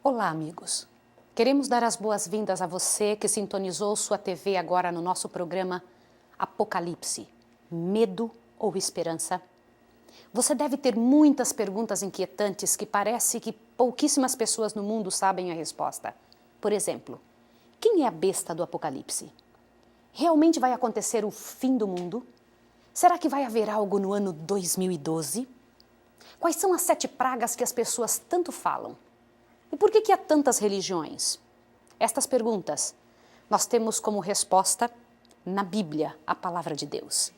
Olá, amigos. Queremos dar as boas-vindas a você que sintonizou sua TV agora no nosso programa Apocalipse, Medo ou Esperança? Você deve ter muitas perguntas inquietantes que parece que pouquíssimas pessoas no mundo sabem a resposta. Por exemplo, quem é a besta do Apocalipse? Realmente vai acontecer o fim do mundo? Será que vai haver algo no ano 2012? Quais são as 7 pragas que as pessoas tanto falam? E por que há tantas religiões? Estas perguntas nós temos como resposta na Bíblia, a Palavra de Deus.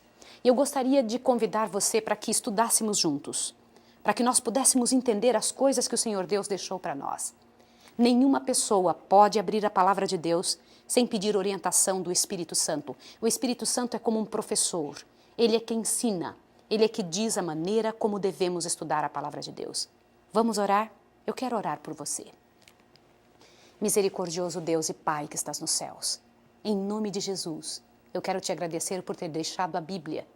E eu gostaria de convidar você para que estudássemos juntos, para que nós pudéssemos entender as coisas que o Senhor Deus deixou para nós. Nenhuma pessoa pode abrir a Palavra de Deus sem pedir orientação do Espírito Santo. O Espírito Santo é como um professor. Ele é que ensina, ele é que diz a maneira como devemos estudar a Palavra de Deus. Vamos orar? Eu quero orar por você. Misericordioso Deus e Pai que estás nos céus, em nome de Jesus, eu quero te agradecer por ter deixado a Bíblia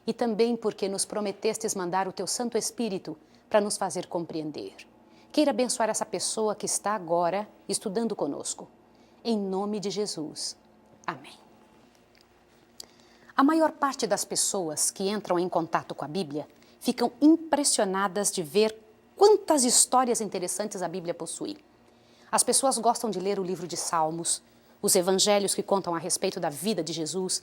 e também porque nos prometestes mandar o teu Santo Espírito para nos fazer compreender. Queira abençoar essa pessoa que está agora estudando conosco. Em nome de Jesus. Amém. A maior parte das pessoas que entram em contato com a Bíblia ficam impressionadas de ver quantas histórias interessantes a Bíblia possui. As pessoas gostam de ler o livro de Salmos, os evangelhos que contam a respeito da vida de Jesus,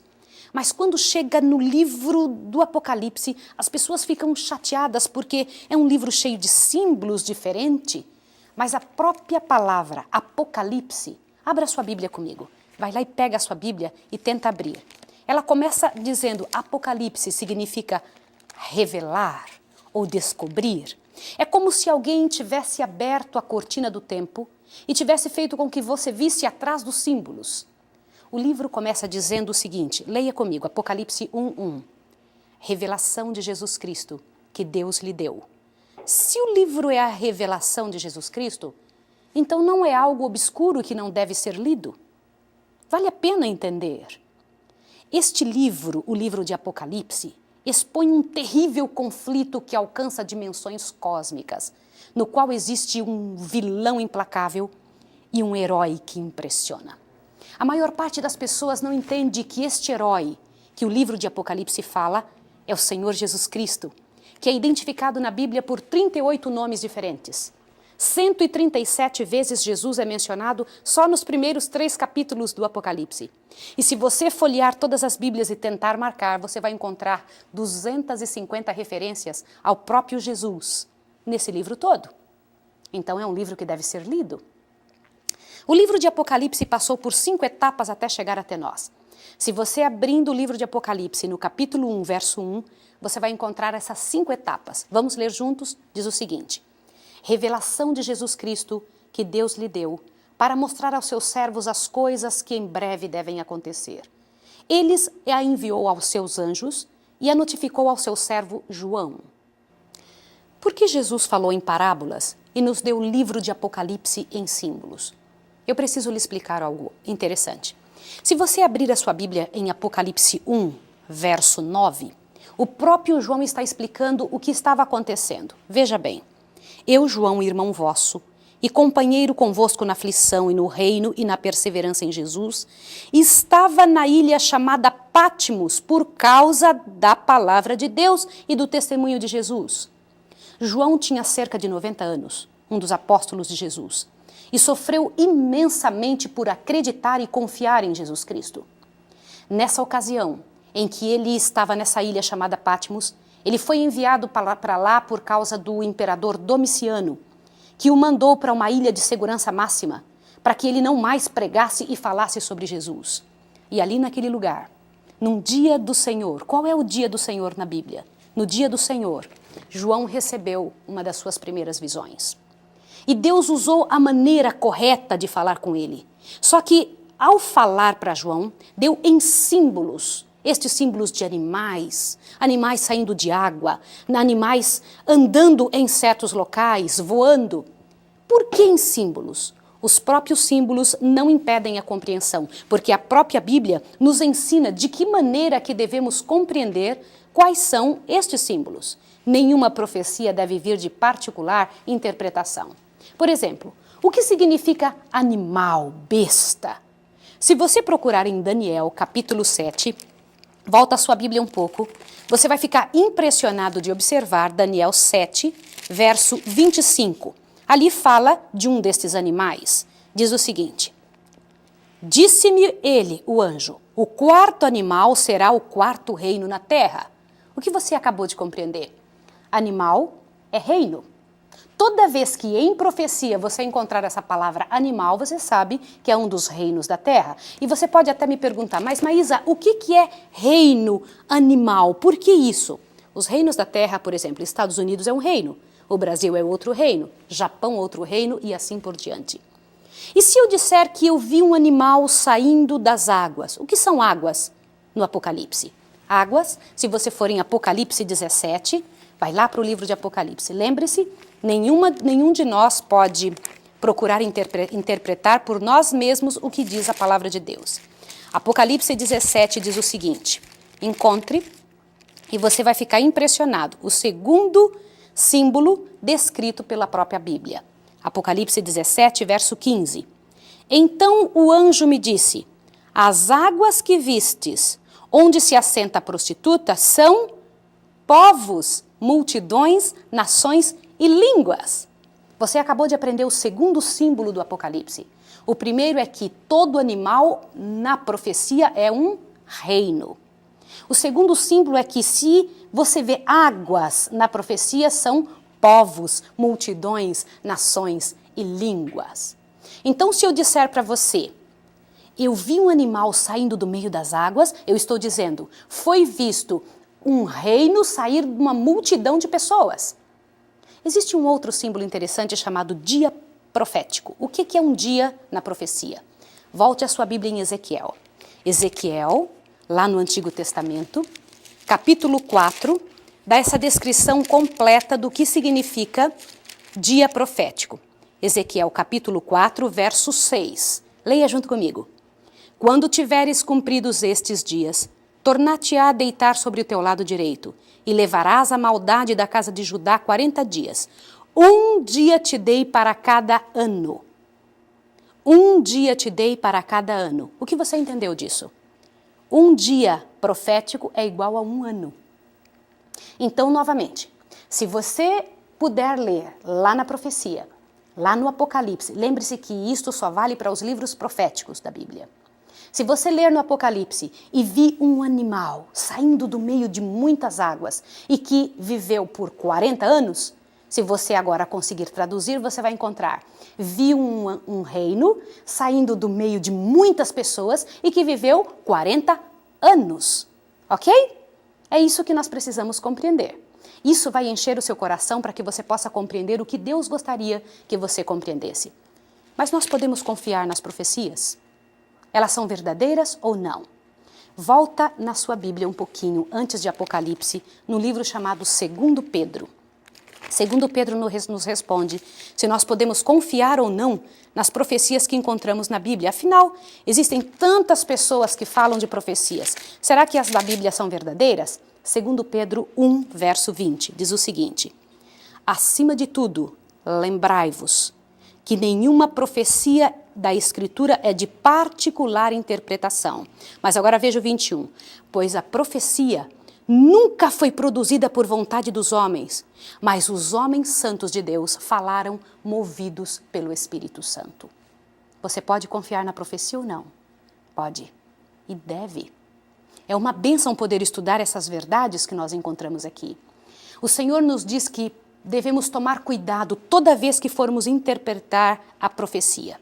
mas quando chega no livro do Apocalipse, as pessoas ficam chateadas porque é um livro cheio de símbolos diferentes, mas a própria palavra Apocalipse, abra a sua Bíblia comigo, vai lá e pega a sua Bíblia e tenta abrir. Ela começa dizendo Apocalipse significa revelar ou descobrir. É como se alguém tivesse aberto a cortina do tempo e tivesse feito com que você visse atrás dos símbolos. O livro começa dizendo o seguinte, leia comigo, Apocalipse 1:1. Revelação de Jesus Cristo, que Deus lhe deu. Se o livro é a revelação de Jesus Cristo, então não é algo obscuro que não deve ser lido. Vale a pena entender. Este livro, o livro de Apocalipse, expõe um terrível conflito que alcança dimensões cósmicas, no qual existe um vilão implacável e um herói que impressiona. A maior parte das pessoas não entende que este herói, que o livro de Apocalipse fala, é o Senhor Jesus Cristo, que é identificado na Bíblia por 38 nomes diferentes. 137 vezes Jesus é mencionado só nos primeiros 3 capítulos do Apocalipse. E se você folhear todas as Bíblias e tentar marcar, você vai encontrar 250 referências ao próprio Jesus nesse livro todo. Então é um livro que deve ser lido. O livro de Apocalipse passou por 5 etapas até chegar até nós. Se você abrindo o livro de Apocalipse no capítulo 1, verso 1, você vai encontrar essas 5 etapas. Vamos ler juntos? Diz o seguinte. Revelação de Jesus Cristo que Deus lhe deu para mostrar aos seus servos as coisas que em breve devem acontecer. Eles a enviou aos seus anjos e a notificou ao seu servo João. Por que Jesus falou em parábolas e nos deu o livro de Apocalipse em símbolos? Eu preciso lhe explicar algo interessante. Se você abrir a sua Bíblia em Apocalipse 1, verso 9, o próprio João está explicando o que estava acontecendo. Veja bem. Eu, João, irmão vosso, e companheiro convosco na aflição e no reino e na perseverança em Jesus, estava na ilha chamada Patmos por causa da palavra de Deus e do testemunho de Jesus. João tinha cerca de 90 anos, um dos apóstolos de Jesus, e sofreu imensamente por acreditar e confiar em Jesus Cristo. Nessa ocasião, em que ele estava nessa ilha chamada Patmos, ele foi enviado para lá por causa do imperador Domiciano, que o mandou para uma ilha de segurança máxima, para que ele não mais pregasse e falasse sobre Jesus. E ali naquele lugar, num dia do Senhor, qual é o dia do Senhor na Bíblia? No dia do Senhor, João recebeu uma das suas primeiras visões. E Deus usou a maneira correta de falar com ele. Só que, ao falar para João, deu em símbolos. Estes símbolos de animais, animais saindo de água, animais andando em certos locais, voando. Por que em símbolos? Os próprios símbolos não impedem a compreensão, porque a própria Bíblia nos ensina de que maneira que devemos compreender quais são estes símbolos. Nenhuma profecia deve vir de particular interpretação. Por exemplo, O que significa animal, besta? Se você procurar em Daniel, capítulo 7, volta a sua Bíblia um pouco, você vai ficar impressionado de observar Daniel 7, verso 25. Ali fala de um destes animais. Diz o seguinte: disse-me ele, o anjo, o quarto animal será o quarto reino na terra. O que você acabou de compreender? Animal é reino. Toda vez que em profecia você encontrar essa palavra animal, você sabe que é um dos reinos da terra. E você pode até me perguntar, mas Maísa, o que é reino animal? Por que isso? Os reinos da terra, por exemplo, Estados Unidos é um reino, o Brasil é outro reino, Japão outro reino e assim por diante. E se eu disser que eu vi um animal saindo das águas? O que são águas no Apocalipse? Águas, se você for em Apocalipse 17, vai lá para o livro de Apocalipse. Lembre-se, nenhum de nós pode procurar interpretar por nós mesmos o que diz a palavra de Deus. Apocalipse 17 diz o seguinte: encontre e você vai ficar impressionado. O segundo símbolo descrito pela própria Bíblia. Apocalipse 17, verso 15. Então o anjo me disse: as águas que vistes, onde se assenta a prostituta, são povos, multidões, nações e línguas. Você acabou de aprender o segundo símbolo do Apocalipse. O primeiro é que todo animal na profecia é um reino. O segundo símbolo é que se você vê águas na profecia, são povos, multidões, nações e línguas. Então, se eu disser para você, eu vi um animal saindo do meio das águas, eu estou dizendo, foi visto um reino sair de uma multidão de pessoas. Existe um outro símbolo interessante chamado dia profético. O que é um dia na profecia? Volte a sua Bíblia em Ezequiel. Ezequiel, lá no Antigo Testamento, capítulo 4, dá essa descrição completa do que significa dia profético. Ezequiel, capítulo 4, verso 6. Leia junto comigo. Quando tiveres cumpridos estes dias, tornar-te-á a deitar sobre o teu lado direito, e levarás a maldade da casa de Judá 40 dias. Um dia te dei para cada ano. Um dia te dei para cada ano. O que você entendeu disso? Um dia profético é igual a um ano. Então, novamente, se você puder ler lá na profecia, lá no Apocalipse, lembre-se que isto só vale para os livros proféticos da Bíblia. Se você ler no Apocalipse e vi um animal saindo do meio de muitas águas e que viveu por 40 anos, se você agora conseguir traduzir, você vai encontrar. Vi um reino saindo do meio de muitas pessoas e que viveu 40 anos. Ok? É isso que nós precisamos compreender. Isso vai encher o seu coração para que você possa compreender o que Deus gostaria que você compreendesse. Mas nós podemos confiar nas profecias? Elas são verdadeiras ou não? Volta na sua Bíblia um pouquinho antes de Apocalipse, no livro chamado 2 Pedro. 2 Pedro nos responde se nós podemos confiar ou não nas profecias que encontramos na Bíblia. Afinal, existem tantas pessoas que falam de profecias. Será que as da Bíblia são verdadeiras? 2 Pedro 1, verso 20, diz o seguinte: acima de tudo, lembrai-vos que nenhuma profecia da Escritura é de particular interpretação. Mas agora veja o 21. Pois a profecia nunca foi produzida por vontade dos homens, mas os homens santos de Deus falaram movidos pelo Espírito Santo. Você pode confiar na profecia ou não? Pode e deve. É uma bênção poder estudar essas verdades que nós encontramos aqui. O Senhor nos diz que devemos tomar cuidado toda vez que formos interpretar a profecia.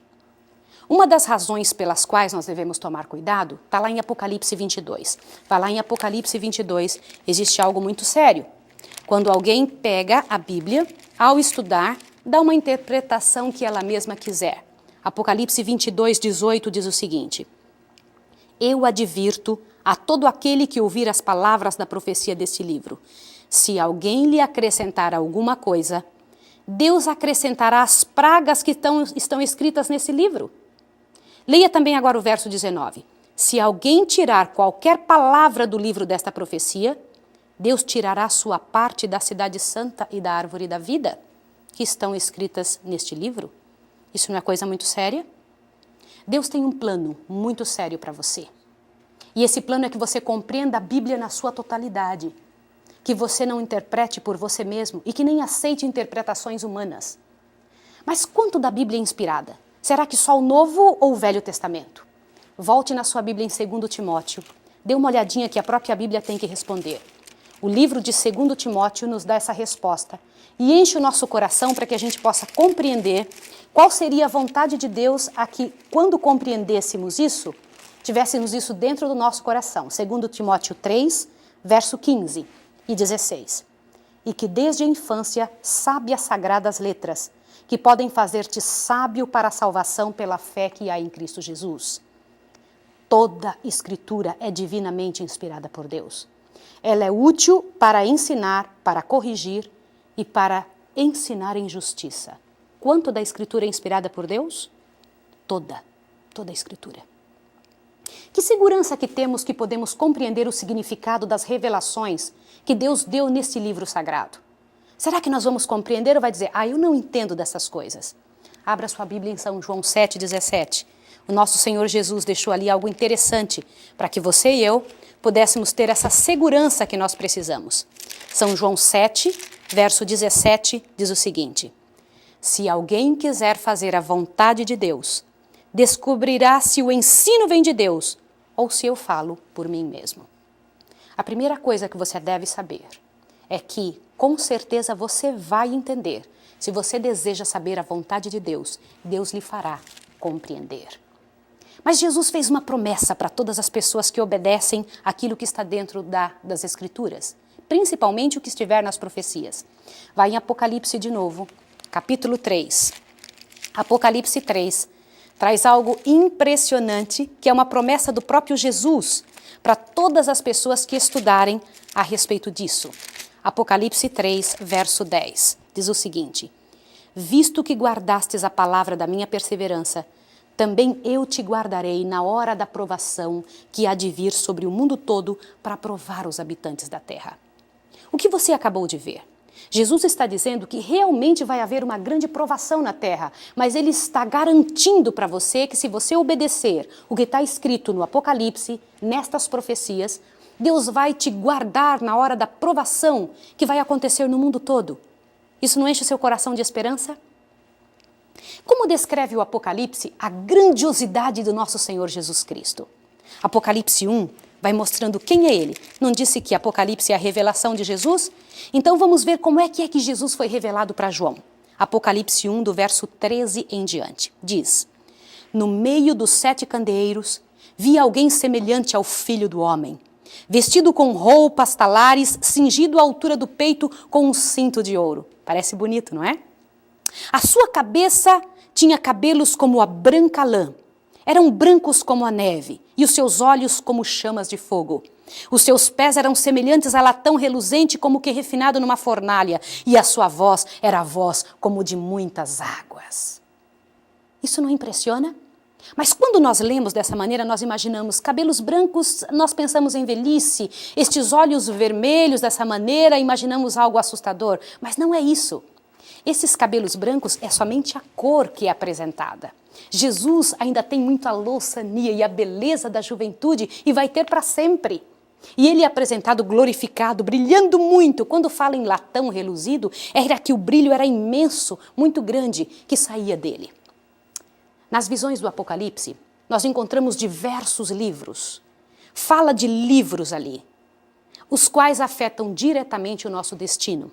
Uma das razões pelas quais nós devemos tomar cuidado está lá em Apocalipse 22. Vai lá em Apocalipse 22, existe algo muito sério. Quando alguém pega a Bíblia, ao estudar, dá uma interpretação que ela mesma quiser. Apocalipse 22, 18 diz o seguinte: eu advirto a todo aquele que ouvir as palavras da profecia deste livro. Se alguém lhe acrescentar alguma coisa, Deus acrescentará as pragas que estão escritas nesse livro. Leia também agora o verso 19. Se alguém tirar qualquer palavra do livro desta profecia, Deus tirará sua parte da cidade santa e da árvore da vida, que estão escritas neste livro. Isso não é coisa muito séria? Deus tem um plano muito sério para você. E esse plano é que você compreenda a Bíblia na sua totalidade. Que você não interprete por você mesmo e que nem aceite interpretações humanas. Mas quanto da Bíblia é inspirada? Será que só o Novo ou o Velho Testamento? Volte na sua Bíblia em 2 Timóteo. Dê uma olhadinha que a própria Bíblia tem que responder. O livro de 2 Timóteo nos dá essa resposta e enche o nosso coração para que a gente possa compreender qual seria a vontade de Deus a que, quando compreendêssemos isso, tivéssemos isso dentro do nosso coração. 2 Timóteo 3, verso 15 e 16. E que desde a infância sabe as sagradas letras, que podem fazer-te sábio para a salvação pela fé que há em Cristo Jesus. Toda Escritura é divinamente inspirada por Deus. Ela é útil para ensinar, para corrigir e para ensinar em justiça. Quanto da Escritura é inspirada por Deus? Toda a Escritura. Que segurança que temos que podemos compreender o significado das revelações que Deus deu nesse livro sagrado? Será que nós vamos compreender ou vai dizer, eu não entendo dessas coisas? Abra sua Bíblia em São João 7,17. O nosso Senhor Jesus deixou ali algo interessante para que você e eu pudéssemos ter essa segurança que nós precisamos. São João 7, verso 17, diz o seguinte: se alguém quiser fazer a vontade de Deus, descobrirá se o ensino vem de Deus ou se eu falo por mim mesmo. A primeira coisa que você deve saber é que, com certeza, você vai entender. Se você deseja saber a vontade de Deus, Deus lhe fará compreender. Mas Jesus fez uma promessa para todas as pessoas que obedecem aquilo que está dentro das Escrituras, principalmente o que estiver nas profecias. Vai em Apocalipse de novo, capítulo 3. Apocalipse 3 traz algo impressionante, que é uma promessa do próprio Jesus para todas as pessoas que estudarem a respeito disso. Apocalipse 3, verso 10, diz o seguinte: visto que guardastes a palavra da minha perseverança, também eu te guardarei na hora da provação que há de vir sobre o mundo todo para provar os habitantes da terra. O que você acabou de ver? Jesus está dizendo que realmente vai haver uma grande provação na terra, mas ele está garantindo para você que se você obedecer o que está escrito no Apocalipse, nestas profecias, Deus vai te guardar na hora da provação que vai acontecer no mundo todo. Isso não enche o seu coração de esperança? Como descreve o Apocalipse a grandiosidade do nosso Senhor Jesus Cristo? Apocalipse 1 vai mostrando quem é Ele. Não disse que Apocalipse é a revelação de Jesus? Então vamos ver como é que Jesus foi revelado para João. Apocalipse 1, do verso 13 em diante. Diz: no meio dos 7 candeeiros, vi alguém semelhante ao Filho do Homem, vestido com roupas talares, cingido à altura do peito com um cinto de ouro. Parece bonito, não é? A sua cabeça tinha cabelos como a branca lã. Eram brancos como a neve, e os seus olhos como chamas de fogo. Os seus pés eram semelhantes a latão reluzente como que refinado numa fornalha, e a sua voz era a voz como de muitas águas. Isso não impressiona? Mas quando nós lemos dessa maneira, nós imaginamos cabelos brancos, nós pensamos em velhice, estes olhos vermelhos dessa maneira, imaginamos algo assustador, mas não é isso. Esses cabelos brancos é somente a cor que é apresentada. Jesus ainda tem muita louçania e a beleza da juventude e vai ter para sempre. E ele é apresentado glorificado, brilhando muito. Quando fala em latão reluzido, era que o brilho era imenso, muito grande, que saía dele. Nas visões do Apocalipse, nós encontramos diversos livros. Fala de livros ali, os quais afetam diretamente o nosso destino.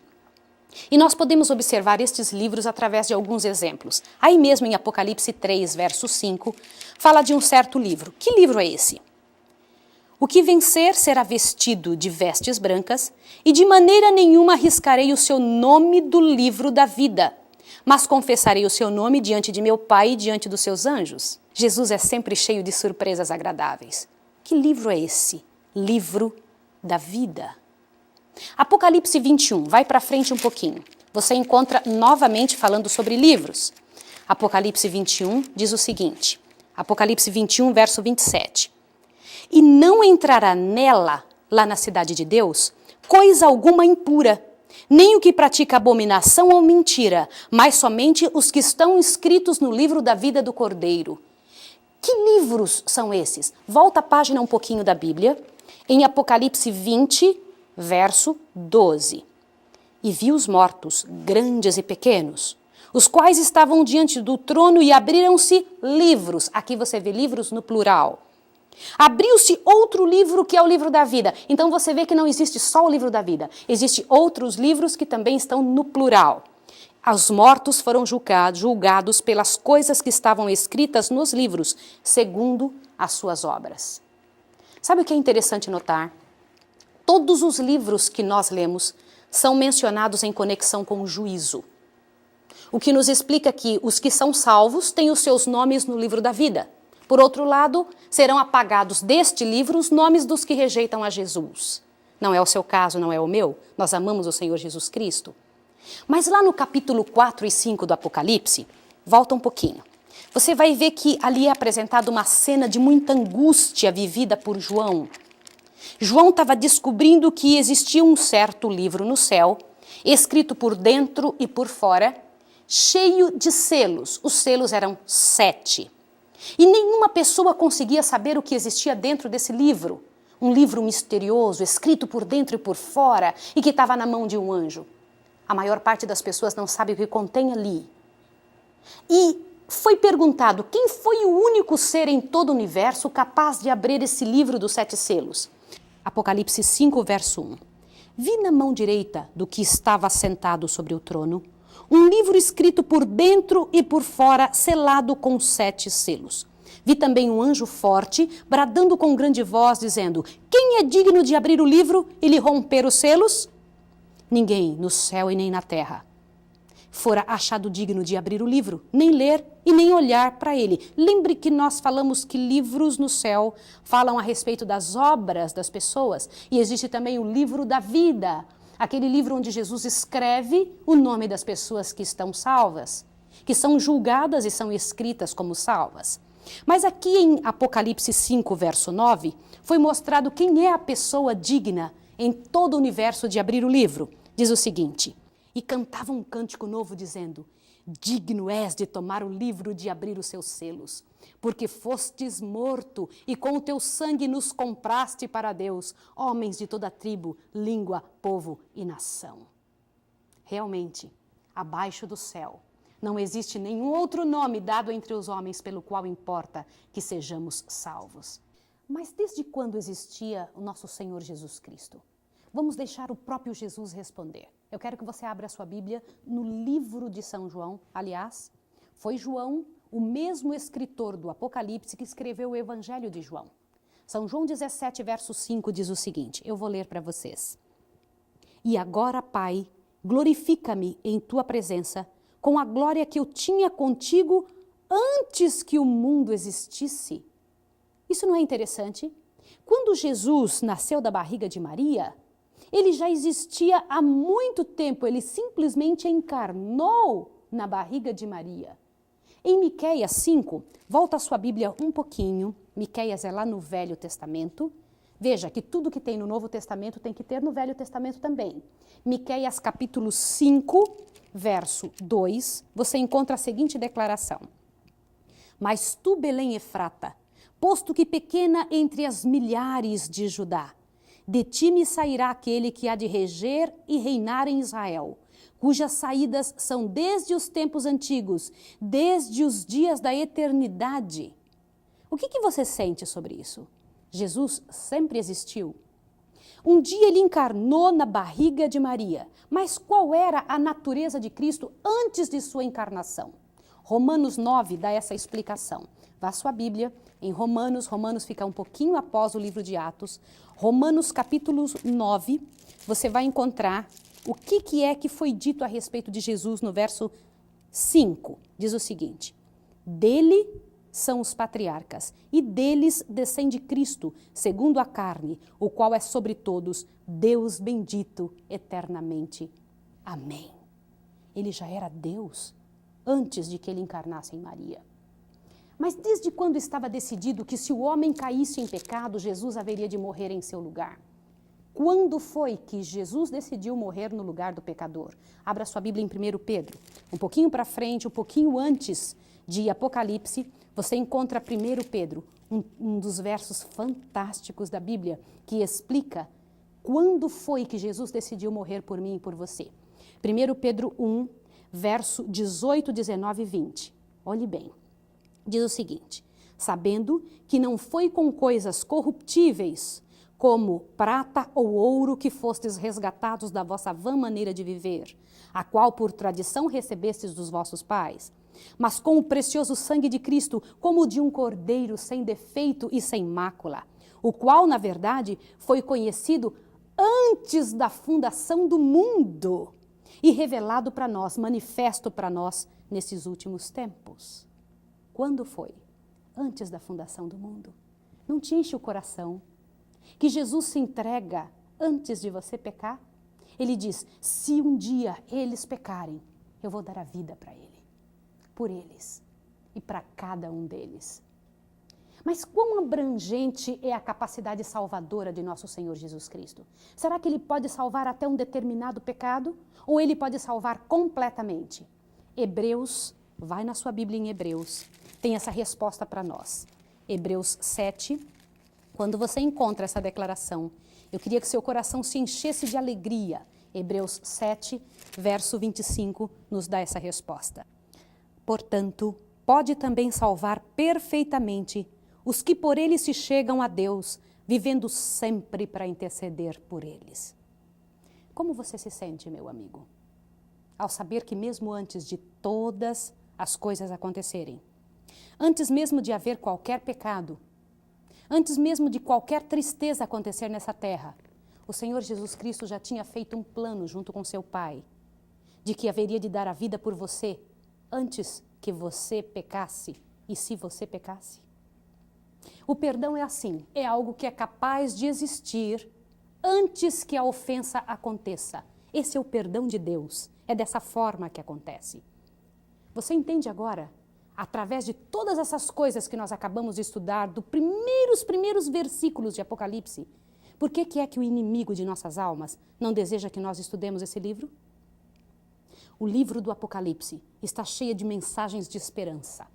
E nós podemos observar estes livros através de alguns exemplos. Aí mesmo em Apocalipse 3, verso 5, fala de um certo livro. Que livro é esse? O que vencer será vestido de vestes brancas, e de maneira nenhuma arriscarei o seu nome do livro da vida, mas confessarei o seu nome diante de meu Pai e diante dos seus anjos. Jesus é sempre cheio de surpresas agradáveis. Que livro é esse? Livro da vida. Apocalipse 21, vai para frente um pouquinho. Você encontra novamente falando sobre livros. Apocalipse 21 diz o seguinte, Apocalipse 21, verso 27. E não entrará nela, lá na cidade de Deus, coisa alguma impura, nem o que pratica abominação ou mentira, mas somente os que estão escritos no livro da vida do Cordeiro. Que livros são esses? Volta a página um pouquinho da Bíblia, em Apocalipse 20, verso 12. E vi os mortos, grandes e pequenos, os quais estavam diante do trono, e abriram-se livros. Aqui você vê livros no plural. Abriu-se outro livro, que é o livro da vida. Então você vê que não existe só o livro da vida. Existem outros livros que também estão no plural. Os mortos foram julgados pelas coisas que estavam escritas nos livros, segundo as suas obras. Sabe o que é interessante notar? Todos os livros que nós lemos são mencionados em conexão com o juízo. O que nos explica que os que são salvos têm os seus nomes no livro da vida. Por outro lado, serão apagados deste livro os nomes dos que rejeitam a Jesus. Não é o seu caso, não é o meu. Nós amamos o Senhor Jesus Cristo. Mas lá no capítulo 4 e 5 do Apocalipse, volta um pouquinho. Você vai ver que ali é apresentada uma cena de muita angústia vivida por João. João estava descobrindo que existia um certo livro no céu, escrito por dentro e por fora, cheio de selos. Os selos eram 7. E nenhuma pessoa conseguia saber o que existia dentro desse livro. Um livro misterioso, escrito por dentro e por fora, e que estava na mão de um anjo. A maior parte das pessoas não sabe o que contém ali. E foi perguntado quem foi o único ser em todo o universo capaz de abrir esse livro dos 7 selos. Apocalipse 5, verso 1. Vi na mão direita do que estava sentado sobre o trono um livro escrito por dentro e por fora, selado com 7 selos. Vi também um anjo forte, bradando com grande voz, dizendo: quem é digno de abrir o livro e lhe romper os selos? Ninguém no céu e nem na terra fora achado digno de abrir o livro, nem ler e nem olhar para ele. Lembre que nós falamos que livros no céu falam a respeito das obras das pessoas. E existe também o livro da vida, aquele livro onde Jesus escreve o nome das pessoas que estão salvas, que são julgadas e são escritas como salvas. Mas aqui em Apocalipse 5, verso 9, foi mostrado quem é a pessoa digna em todo o universo de abrir o livro. Diz o seguinte: e cantava um cântico novo dizendo: digno és de tomar o livro e de abrir os seus selos, porque fostes morto e com o teu sangue nos compraste para Deus, homens de toda tribo, língua, povo e nação. Realmente, abaixo do céu, não existe nenhum outro nome dado entre os homens pelo qual importa que sejamos salvos. Mas desde quando existia o nosso Senhor Jesus Cristo? Vamos deixar o próprio Jesus responder. Eu quero que você abra a sua Bíblia no livro de São João. Aliás, foi João, o mesmo escritor do Apocalipse, que escreveu o Evangelho de João. São João 17, verso 5 diz o seguinte, eu vou ler para vocês. E agora, Pai, glorifica-me em tua presença, com a glória que eu tinha contigo antes que o mundo existisse. Isso não é interessante? Quando Jesus nasceu da barriga de Maria, ele já existia há muito tempo, ele simplesmente encarnou na barriga de Maria. Em Miqueias 5, volta a sua Bíblia um pouquinho, Miqueias é lá no Velho Testamento. Veja que tudo que tem no Novo Testamento tem que ter no Velho Testamento também. Miqueias capítulo 5, verso 2, você encontra a seguinte declaração. Mas tu, Belém Efrata, posto que pequena entre as milhares de Judá, de ti me sairá aquele que há de reger e reinar em Israel, cujas saídas são desde os tempos antigos, desde os dias da eternidade. O que você sente sobre isso? Jesus sempre existiu. Um dia ele encarnou na barriga de Maria, mas qual era a natureza de Cristo antes de sua encarnação? Romanos 9 dá essa explicação. Vá à sua Bíblia, em Romanos fica um pouquinho após o livro de Atos. Romanos capítulo 9, você vai encontrar o que é que foi dito a respeito de Jesus no verso 5. Diz o seguinte, dele são os patriarcas, e deles descende Cristo, segundo a carne, o qual é sobre todos, Deus bendito eternamente. Amém. Ele já era Deus antes de que ele encarnasse em Maria. Mas desde quando estava decidido que se o homem caísse em pecado, Jesus haveria de morrer em seu lugar? Quando foi que Jesus decidiu morrer no lugar do pecador? Abra sua Bíblia em 1 Pedro. Um pouquinho para frente, um pouquinho antes de Apocalipse, você encontra 1 Pedro, um dos versos fantásticos da Bíblia, que explica quando foi que Jesus decidiu morrer por mim e por você. 1 Pedro 1, verso 18, 19 e 20. Olhe bem. Diz o seguinte: sabendo que não foi com coisas corruptíveis, como prata ou ouro, que fostes resgatados da vossa vã maneira de viver, a qual por tradição recebestes dos vossos pais, mas com o precioso sangue de Cristo, como o de um cordeiro sem defeito e sem mácula, o qual, na verdade, foi conhecido antes da fundação do mundo e revelado para nós, manifesto para nós nesses últimos tempos. Quando foi? Antes da fundação do mundo. Não te enche o coração que Jesus se entrega antes de você pecar? Ele diz, se um dia eles pecarem, eu vou dar a vida para ele, por eles e para cada um deles. Mas quão abrangente é a capacidade salvadora de nosso Senhor Jesus Cristo? Será que ele pode salvar até um determinado pecado? Ou ele pode salvar completamente? Hebreus, vai na sua Bíblia em Hebreus, tem essa resposta para nós. Hebreus 7, quando você encontra essa declaração, eu queria que seu coração se enchesse de alegria. Hebreus 7, verso 25, nos dá essa resposta. Portanto, pode também salvar perfeitamente os que por ele se chegam a Deus, vivendo sempre para interceder por eles. Como você se sente, meu amigo, ao saber que mesmo antes de todas as coisas acontecerem, antes mesmo de haver qualquer pecado, antes mesmo de qualquer tristeza acontecer nessa terra, o Senhor Jesus Cristo já tinha feito um plano junto com seu Pai, de que haveria de dar a vida por você, antes que você pecasse e se você pecasse? O perdão é assim, é algo que é capaz de existir antes que a ofensa aconteça. Esse é o perdão de Deus, é dessa forma que acontece. Você entende agora? Através de todas essas coisas que nós acabamos de estudar, dos primeiros versículos de Apocalipse, por que é que o inimigo de nossas almas não deseja que nós estudemos esse livro? O livro do Apocalipse está cheio de mensagens de esperança,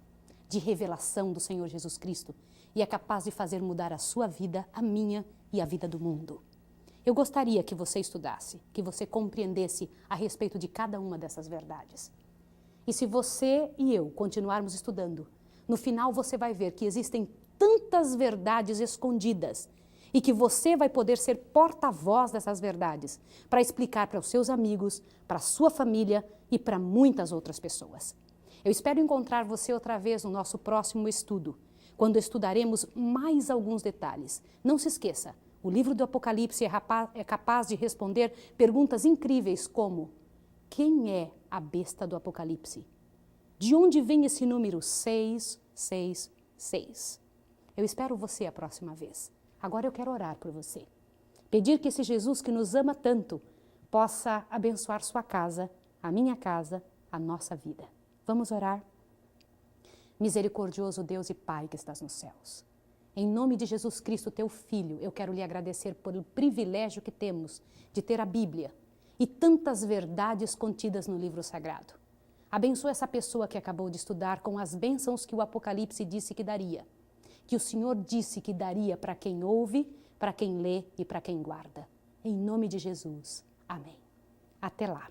de revelação do Senhor Jesus Cristo, e é capaz de fazer mudar a sua vida, a minha e a vida do mundo. Eu gostaria que você estudasse, que você compreendesse a respeito de cada uma dessas verdades. E se você e eu continuarmos estudando, no final você vai ver que existem tantas verdades escondidas e que você vai poder ser porta-voz dessas verdades para explicar para os seus amigos, para a sua família e para muitas outras pessoas. Eu espero encontrar você outra vez no nosso próximo estudo, quando estudaremos mais alguns detalhes. Não se esqueça, o livro do Apocalipse é capaz de responder perguntas incríveis como: quem é a besta do Apocalipse? De onde vem esse número 666? Eu espero você a próxima vez. Agora eu quero orar por você. Pedir que esse Jesus que nos ama tanto possa abençoar sua casa, a minha casa, a nossa vida. Vamos orar? Misericordioso Deus e Pai que estás nos céus, em nome de Jesus Cristo, teu Filho, eu quero lhe agradecer pelo privilégio que temos de ter a Bíblia e tantas verdades contidas no livro sagrado. Abençoa essa pessoa que acabou de estudar com as bênçãos que o Apocalipse disse que daria, que o Senhor disse que daria para quem ouve, para quem lê e para quem guarda. Em nome de Jesus. Amém. Até lá.